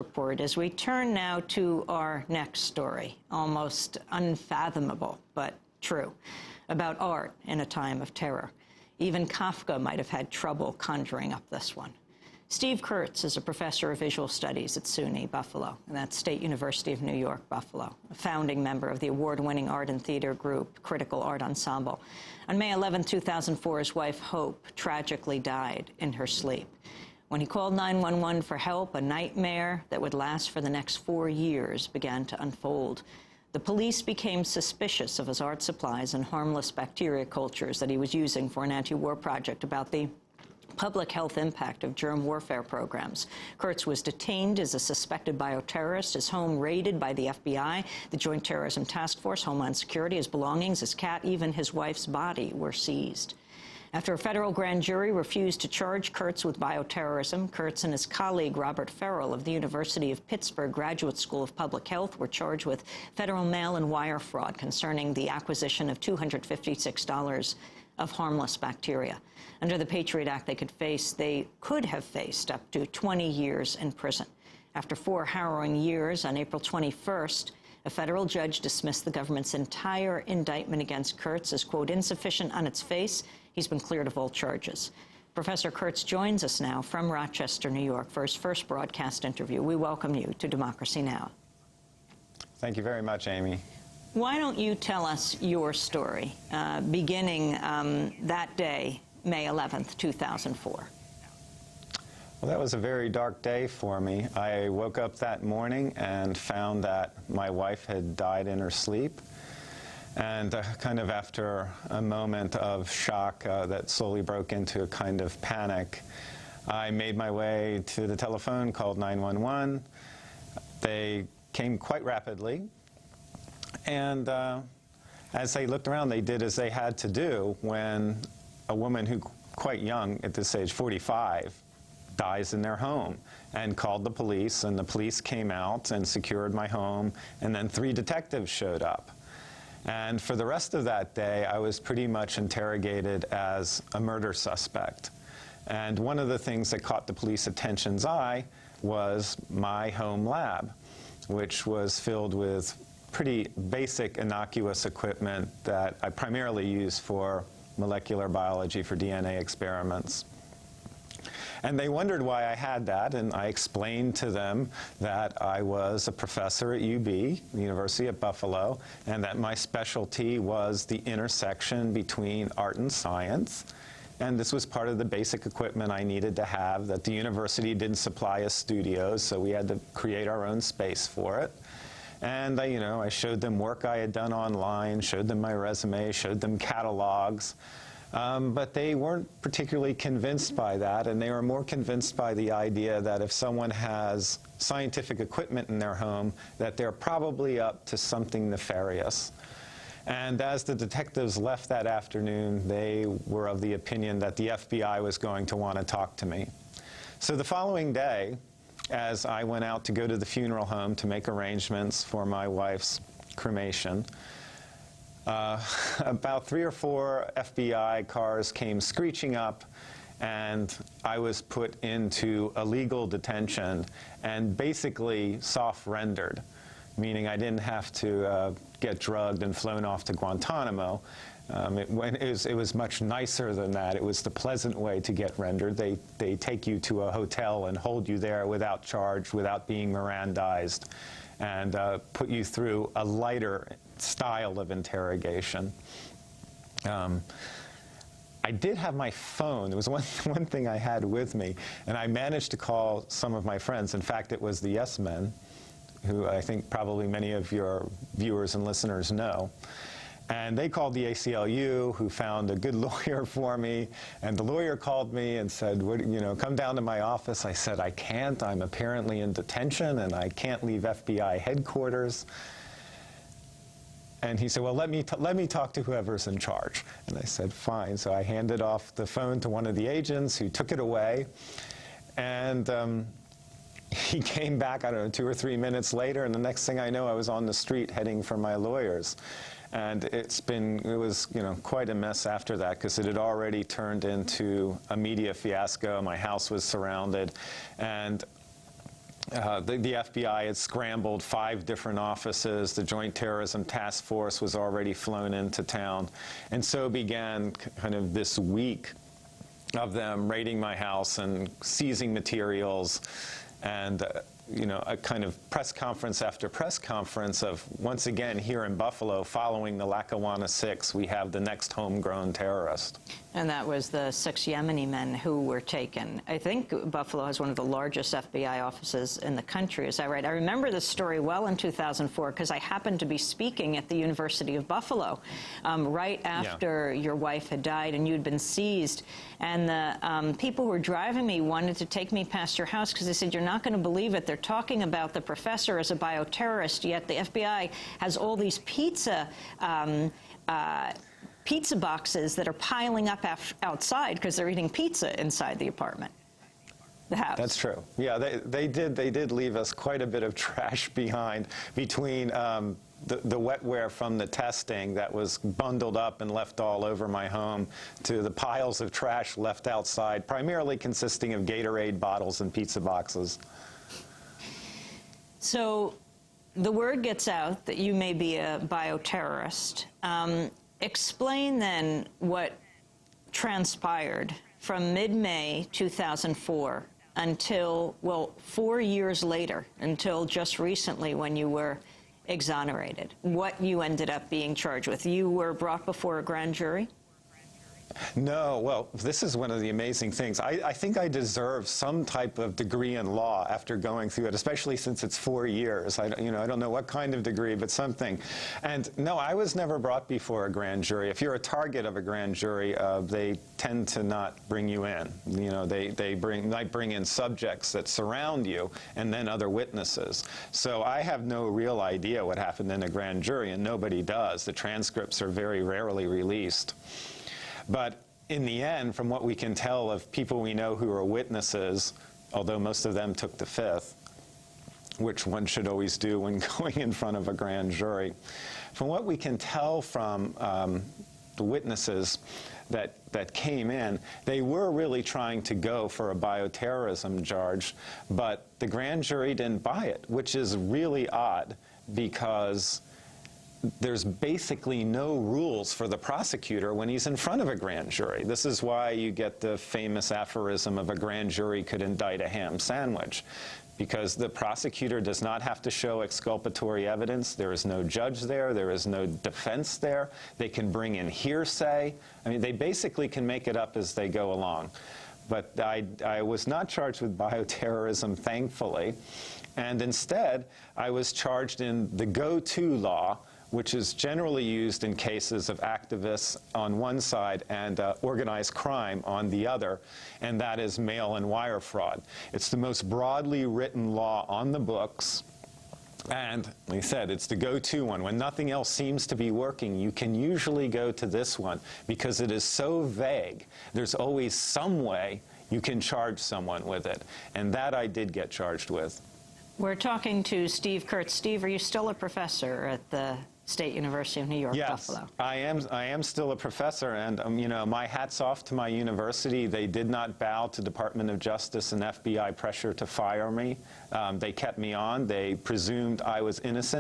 Report as we turn now to our next story, almost unfathomable, but true, about art in a time of terror. Even Kafka might have had trouble conjuring up this one. Steve Kurtz is a professor of visual studies at SUNY Buffalo, and that's State University of New York, Buffalo, a founding member of the award-winning art and theater group Critical Art Ensemble. On May 11, 2004, his wife, Hope, tragically died in her sleep. When he called 911 for help, a nightmare that would last for the next 4 years began to unfold. The police became suspicious of his art supplies and harmless bacteria cultures that he was using for an anti-war project about the public health impact of germ warfare programs. Kurtz was detained as a suspected bioterrorist, his home raided by the FBI, the Joint Terrorism Task Force, Homeland Security, his belongings, his cat, even his wife's body were seized. After a federal grand jury refused to charge Kurtz with bioterrorism, Kurtz and his colleague Robert Farrell of the University of Pittsburgh Graduate School of Public Health were charged with federal mail-and-wire fraud concerning the acquisition of $256 of harmless bacteria. Under the Patriot Act, they could have faced up to 20 years in prison. After 4 harrowing years, on April 21st, a federal judge dismissed the government's entire indictment against Kurtz as, quote, insufficient on its face. He's been cleared of all charges. Professor Kurtz joins us now from Rochester, New York, for his first broadcast interview. We welcome you to Democracy Now! Thank you very much, Amy. Why don't you tell us your story, beginning that day, May 11th, 2004? Well, that was a very dark day for me. I woke up that morning and found that my wife had died in her sleep. And kind of after a moment of shock that slowly broke into a kind of panic, I made my way to the telephone, called 911. They came quite rapidly. And as they looked around, they did as they had to do when a woman who, quite young at this age, 45, dies in their home, and called the police, and the police came out and secured my home, and then 3 detectives showed up. And for the rest of that day, I was pretty much interrogated as a murder suspect. And one of the things that caught the police attention's eye was my home lab, which was filled with pretty basic innocuous equipment that I primarily use for molecular biology, for DNA experiments. And they wondered why I had that, and I explained to them that I was a professor at UB, the University of Buffalo, and that my specialty was the intersection between art and science. And this was part of the basic equipment I needed to have, that the university didn't supply us studios, so we had to create our own space for it. And I showed them work I had done online, showed them my resume, showed them catalogs. But they weren't particularly convinced by that, and they were more convinced by the idea that if someone has scientific equipment in their home, that they're probably up to something nefarious. And as the detectives left that afternoon, they were of the opinion that the FBI was going to want to talk to me. So the following day, as I went out to go to the funeral home to make arrangements for my wife's cremation, about 3 or 4 FBI cars came screeching up, and I was put into illegal detention and basically soft-rendered, meaning I didn't have to get drugged and flown off to Guantanamo. It was much nicer than that. It was the pleasant way to get rendered. They take you to a hotel and hold you there without charge, without being Mirandized, and put you through a lighter style of interrogation. I did have my phone. There was one thing I had with me, and I managed to call some of my friends. In fact, it was the Yes Men, who I think probably many of your viewers and listeners know. And they called the ACLU, who found a good lawyer for me. And the lawyer called me and said, come down to my office. I said, I can't. I'm apparently in detention, and I can't leave FBI headquarters. And he said, well, let me talk to whoever's in charge. And I said, fine. So I handed off the phone to one of the agents, who took it away. And he came back, I don't know, 2 or 3 minutes later, and the next thing I know, I was on the street heading for my lawyers. And it was quite a mess after that, because it had already turned into a media fiasco. My house was surrounded. And The FBI had scrambled 5 different offices. The Joint Terrorism Task Force was already flown into town. And so began kind of this week of them raiding my house and seizing materials, and you know, a kind of press conference after press conference of, once again, here in Buffalo, following the Lackawanna 6, we have the next homegrown terrorist. And that was the 6 Yemeni men who were taken. I think Buffalo has one of the largest FBI offices in the country. Is that right? I remember this story well in 2004 because I happened to be speaking at the University of Buffalo right after your wife had died and you'd been seized. And the people who were driving me wanted to take me past your house because they said, you're not going to believe it. They're talking about the professor as a bioterrorist, yet the FBI has all these pizza boxes that are piling up outside because they're eating pizza inside the apartment, the house. That's true. Yeah, they did leave us quite a bit of trash behind between the wetware from the testing that was bundled up and left all over my home to the piles of trash left outside, primarily consisting of Gatorade bottles and pizza boxes. So the word gets out that you may be a bioterrorist. Explain then what transpired from mid-May 2004 until, well, 4 years later, until just recently when you were exonerated, what you ended up being charged with. You were brought before a grand jury? No, well, this is one of the amazing things. I think I deserve some type of degree in law after going through it, especially since it's 4 years. I don't know what kind of degree, but something. And no, I was never brought before a grand jury. If you're a target of a grand jury, they tend to not bring you in. You know, they might bring in subjects that surround you and then other witnesses. So I have no real idea what happened in a grand jury, and nobody does. The transcripts are very rarely released. But in the end, from what we can tell of people we know who are witnesses, although most of them took the Fifth, which one should always do when going in front of a grand jury, from what we can tell from the witnesses that came in, they were really trying to go for a bioterrorism charge, but the grand jury didn't buy it, which is really odd because there's basically no rules for the prosecutor when he's in front of a grand jury. This is why you get the famous aphorism of a grand jury could indict a ham sandwich, because the prosecutor does not have to show exculpatory evidence. There is no judge there. There is no defense there. They can bring in hearsay. I mean, they basically can make it up as they go along. But I was not charged with bioterrorism, thankfully, and instead I was charged in the go-to law, which is generally used in cases of activists on one side and organized crime on the other, and that is mail and wire fraud. It's the most broadly written law on the books, and like I said, it's the go-to one. When nothing else seems to be working, you can usually go to this one because it is so vague. There's always some way you can charge someone with it, and that I did get charged with. We're talking to Steve Kurtz. Steve, are you still a professor at the State University of New York, Buffalo? Yes, I am still a professor, and you know, my hat's off to my university. They did not bow to Department of Justice and FBI pressure to fire me. They kept me on. They presumed I was innocent.